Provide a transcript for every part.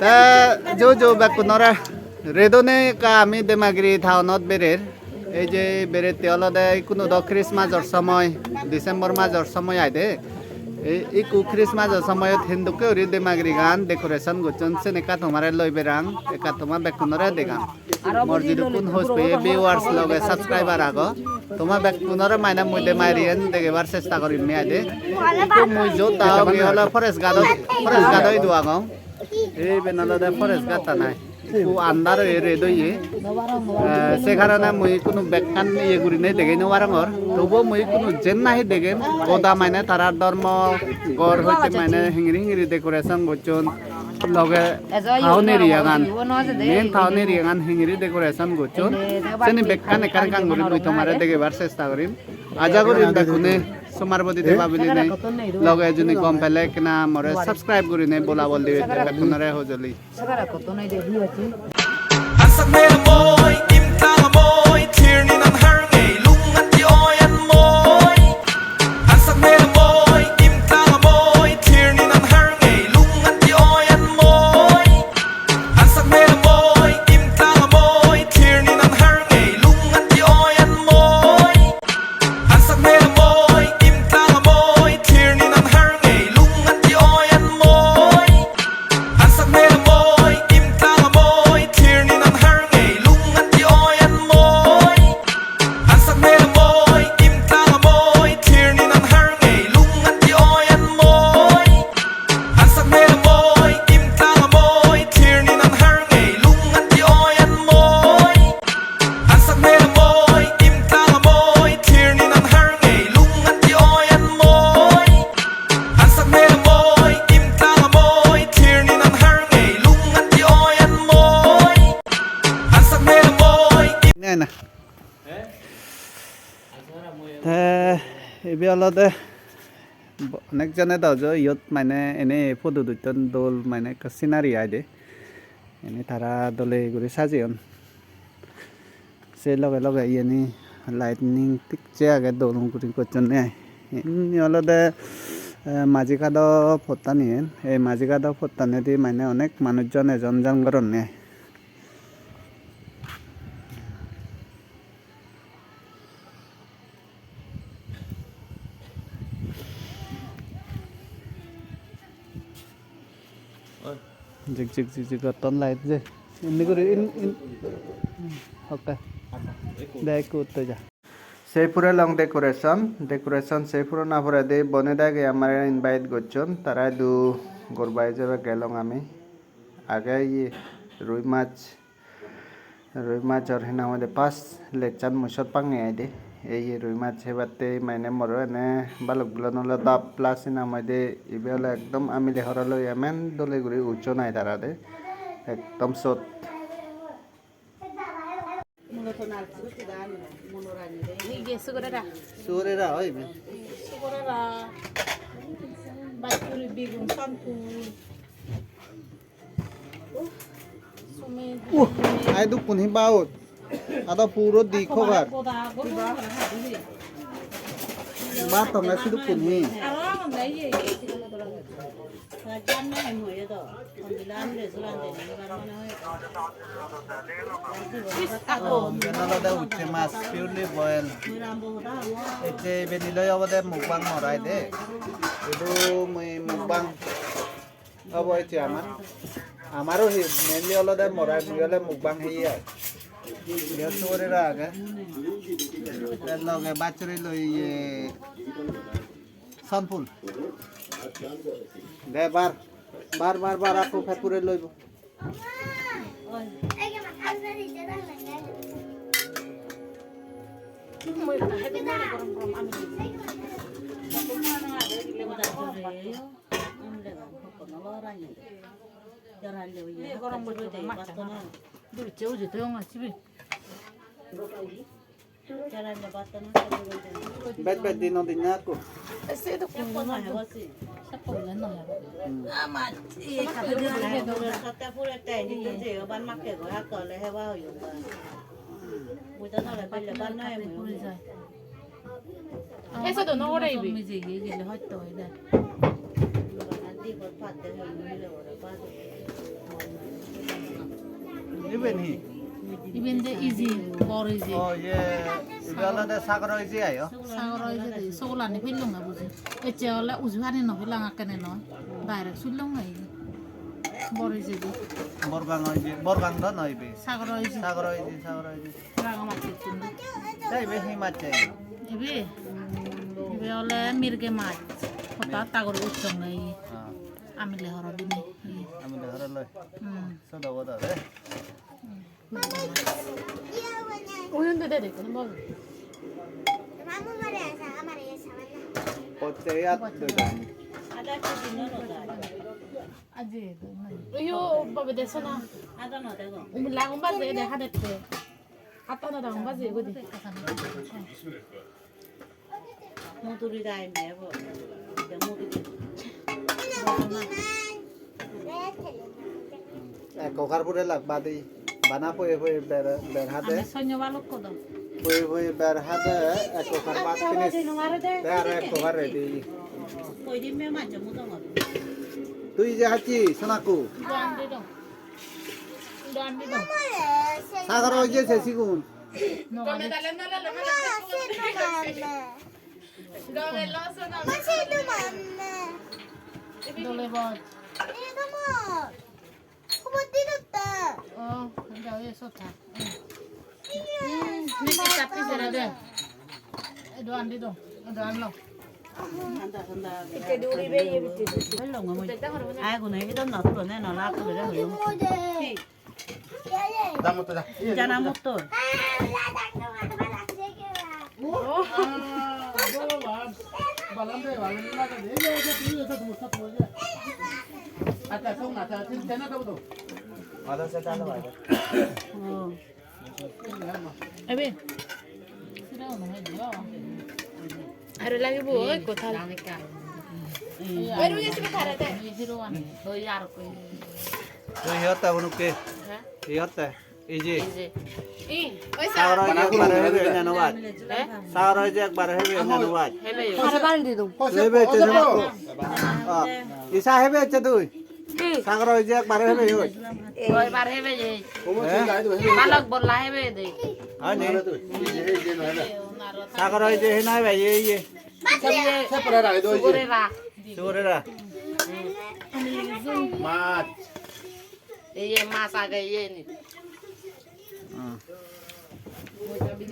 তা যো বেকুনরা রেদনে কা আমি দেমাগিরি টাউনত বেরের এই যে বেরের তেওলদে কোনো দ খ্রিসমাসর সময় ডিসেম্বর মাসর সময় আইদে এই খ্রিসমাসর সময় হিন্দুকে ওরি দেমাগিরি গান ডেকোরেশন গচন সেনে কাতমারে লই বেরাং কাতমা বেকুনরা দেগান মসজিদ কোন হোস পে ভিউয়ার্স লগে সাবস্ক্রাইবার আগো তোমা বেকুনরা মাইনা মুইদে মারিয়েন দেগেবার চেষ্টা করিম মি আইদে তো মুই জো তাও গিহলা ফরেস্ট গাদই দুয়াগো এই বেনালদে ফরেস্ট গাতা নাই কু আন্দার রে দইয়ে সে কারণে মুই কোনো ব্যাখ্যান ইয়ে করি নাই দেখে নেওয়ারঙর তবু মুই কোনো জেন নাহি দেখেন গোদা মানে তারার ধর্ম গড় হইতে মানে হিংরি ডেকোরেশন করছন লগে থাউনের ইয়াগান মেন থাউনের ইয়াগান হিংরি ডেকোরেশন করছন সেনি ব্যাখ্যান একার কান করি মুই তোমারে দেখেবার চেষ্টা করিম আজা করিম দেখুনে সমারবতী দেবা বলি নাই লগে এজনী কম পেলে কিনা মরে সাবস্ক্রাইব করি নাই বলা বল দিবে বেকুনরে হজলি Hassan mera moy, imta moy, tirni nan har ngay lungan di oyan moy. Hassan mera moy, imta moy, tirni nan har ngay lungan di oyan moy. Hassan mera moy, imta moy, tirni nan har ngay lungan di oyan moy. Hassan mera moy, imta moy, tirni nan har ngay lungan di oyan moy. Hassan mera moy, imta moy, tirni nan har ngay lungan di oyan moy. Hassan mera moy, imta moy, tirni nan har ngay lungan di oyan moy. Hassan mera moy, imta moy, tirni nan har ngay lungan di oyan moy. Hassan mera moy, imta moy, tirni nan har ngay lungan di oyan moy. Hassan mera moy, imta moy, tirni nan har ngay lungan di oyan moy. Hassan mera moy, নাই না এবে অলদে অনেকজনে দাও যে ইয়ত মানে এনে photo দুজন দোল মানে সিনারি আইদে এনে তারা দলে ঘুরে সাজিয়ন সে লগে লগে ইয়েনি লাইটনিং টিকছে আগে দোল ঘুরি করছেন এমনি অলদে মাঝি কাদ ফতানি এই মাঝি কাদ ফতানি দি মানে অনেক মানুষজন এজন জন করেন নেয় জিক টন লাইট যে এমনি করে ওকে দেখ করতে যা সেই পুরো লং ডেকোরেশন সেই পুরো না পুরো দে বনে দাগে আমার ইনভাইট করছেন তারা দু গরবাই যাবে গেলাম আমি আগে ইয়ে রুই মাছ আর হেনা আমাদের পাঁচ লেকচান মুসত পাঙ্গে আইদে এই রুই মাছ হেবাতে মানে মরো এনে বালকগুলো নহলে দাপ প্লাস না মধ্যে ইবে হলে একদম আমি লেহরালো এমেন দলে ঘুরি উচ্চ নাই তারা দে একদম সত সুরেরা হয় আই দু পুনি বাউত আদা পুরো দিখোবার বা তোমরা শুধু পুনি উঠছে মাছ পিওরলি বয়েল এতে বেনিলৈ অবদে মুখবাং মৰাই দে এইটো মুখবাং হ'ব এতিয়া আমাৰো মেইনলি অলদে মৰাই মুগলে মুখবাং হেয়ে চোরেরা আগে লগে বাছুরি লই সনফুল দে বার আপু ফেপুরে লইব Bet di no din ako. Ese do ko na hewa si. Sa paglan na hewa. Ama e ka de na sa ta pura ta ni je ban mak ke ko ha ko le hewa yo ba. Mu ta na le ban le ban na e mu. Ese do no ora ibi. Mi je ge le hot to ida. Di ko pat de ni le ora ba. Even he. Even the easy, more easy. Oh yeah. Ibe olode sagoro isi ayo. Sagro easy the sola ni pilung abuji. Eche ola uzuhani no hilang akane no. Direct sulung ai. More easy di. Borgang do no ibe. Sagro easy. Sagoro isi. Raga macet tundu. Dai ibe hi mace. Ibe. Ibe ole mirge mach. Kota tagor uchong ai. Amile horo dini. Ami le hara loy. So do boda re. 오는데 돼 되고 뭐 Poche ya do dan. Ada tu di mana dah? 아직 이거 밥에 대서나 Ada nak tengok. 랑 엄마제 내 하댔대 아빠나 엄마제 이거 돼 Mau turi dah ini apa? Dia mau turi. Ko karbure lag badi. Bana poe ber hade. 안에 선녀 발로거든 Poe ber hade. Ko karbat finish. Dar ko kare di. Kau ini memang macam mana tu? Tu je haji sonaku. 이거 안 되도 이거 안 되도 Sagoro je sesigun. 너가 돌레 봐 근데 왜 좋다 내게 잡히세라 돼 이거 안 되도 이거 안 넣어 Anda. Kita duri bayi betul. Belum ngomong. Aku ni kita nak tu ni nak laku dah belum. Jangan motor. Ada saya tahu ada. Oh. 에비 싫어 너무 해줘 Ada lagi bu, ikut hal. Baru je sebut ada teh. 싫어하네 너 야로 거 Tu hiota unuke. Hiota. Iji. Ih, oi sa. Sagoro je ekbar hebe nyanuat. Sagoro je ekbar hebe nyanuat. Hebe yo. Hebe chedu. Isa hebe chedu. Sagoro je ekbar hebe yo. Oi bar hebe je. Balak bola hebe de. Ani. Sagoro je hina hebe ye. Sugure ra. Surera. Mat. Iye masa ke iye ni.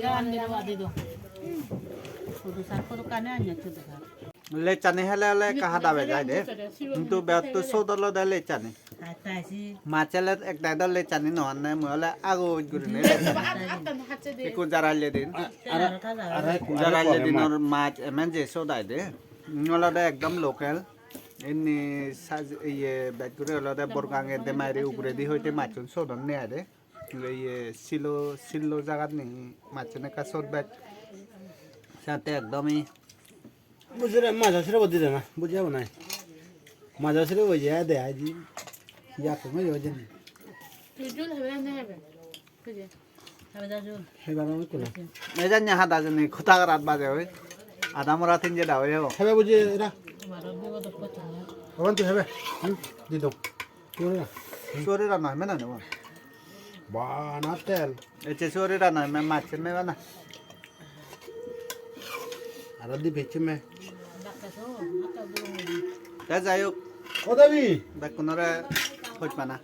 jangan di luar itu Kudu sarko kan hanya tu dah. Le chane hele le kahada be jai de. Kintu beat tu sodolo de le chane. Kata si. Machele ek dai le chane no anne mola ago gurine. akan hace de Iku jarale din. Ara kata. Jarale din or mach emen je sodai de. Mola de ekdam local. Inni saj ye bet gure ola de borgange de maire ugure di hoite machun sodon ne ade. Ye silo jagat ni machne ka sod bet. Sate ekdami বুঝলে মাঝা ছেড়ে বদি না বুঝে যাবো না মাঝা ছেড়ে বই যায় দেয় আজ যা কমে যাবে জানি tujuh hebat hebat kerja Kami dah jul. সেবার আমি করে ejan nya hada jani khota rat baje hoy. Ada mora tin je dawe ho. হেবে বুঝে এরা baru dua dua potongnya ওখান তুই হেবে দিদ তোর না Sore ra na mena ne wa. বা না তেল Eche sore ra na me mach me bana. আর দি বেচে মে dak keso atau belum Ta jayuk ও দাবি bekunore hoj mana.